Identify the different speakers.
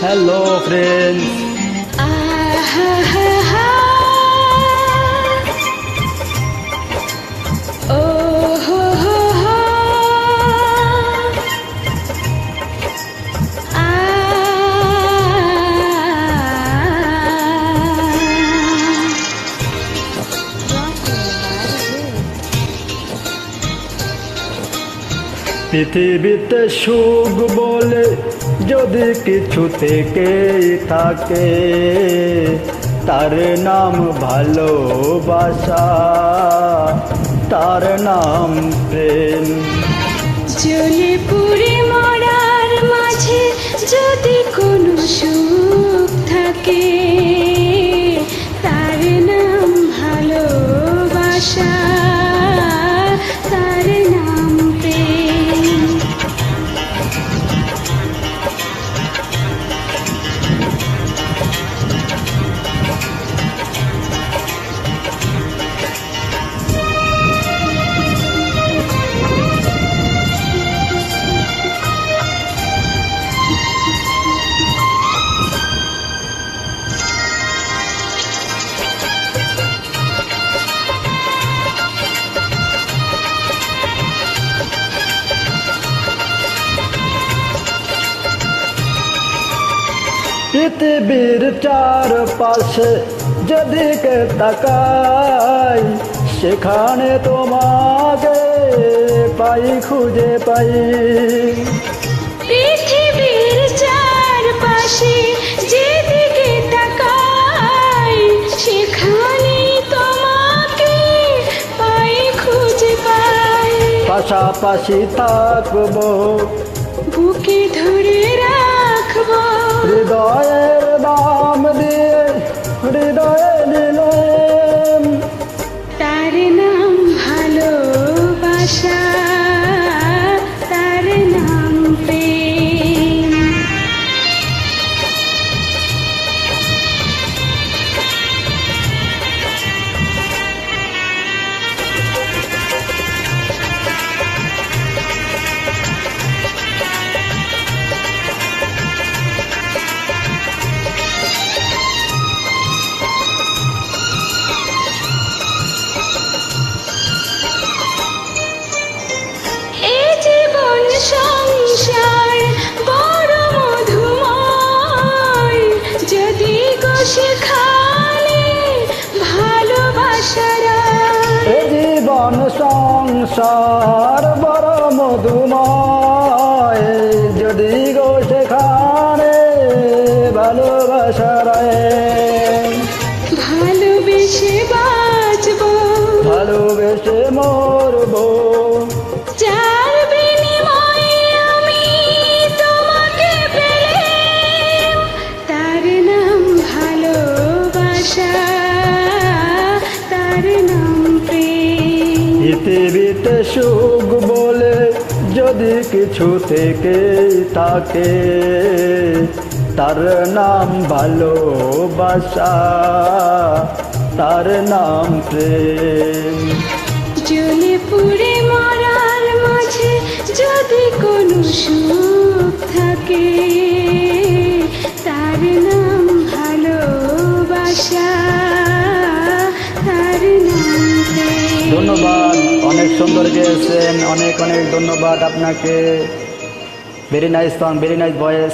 Speaker 1: Hello friends, পৃথিবীতে সুখ বলে যদি কিছু থেকেই থাকে, তার নাম ভালোবাসা, তার নাম প্রেম।
Speaker 2: জ্বলে পুড়ে মরার মাঝে যদি কোনো সুখ থাকে, তার নাম ভালোবাসা, তার নাম প্রেম।
Speaker 1: পৃথিবীর চারপাশে যেদিকে তাকাই, সেখানে তোমাকে পাই, খুঁজে পাই।
Speaker 2: পৃথিবীর চারপাশে যেদিকে তাকাই, সেখানে তোমাকে পাই, খুঁজে পাই।
Speaker 1: পাশাপাশি থাকবো,
Speaker 2: বুকে ধরে রাখবো,
Speaker 1: হৃদয়ের দাম দিয়ে হৃদয়ে নিলাম।
Speaker 2: তার নাম ভালোবাসা, তার নাম প্রেম। সংসার বড় মধুময়, যদি গো সেখানে ভালোবাসার।
Speaker 1: এ জীবন সংসার বড় মধুময়, যদি গো সেখানে ভালোবাসার।
Speaker 2: ভালোবেসে বাঁচবো,
Speaker 1: ভালোবেসে মরবো,
Speaker 2: যার বিনিময়ে আমি তোমাকে পেলাম, তার নাম ভালোবাসা, তার নাম প্রেম।
Speaker 1: পৃথিবীতে সুখ বলে যদি কিছু থেকেই থাকে, তার নাম ভালোবাসা, তার নাম প্রেম।
Speaker 2: জ্বলে পুড়ে মরার মাঝে যদি কোনো সুখ থাকে, তার নাম ভালোবাসা, তার নাম প্রেম।
Speaker 1: ধন্যবাদ, অনেক সুন্দর গেয়েছেন, অনেক অনেক ধন্যবাদ আপনাকে। Very nice song, very nice voice.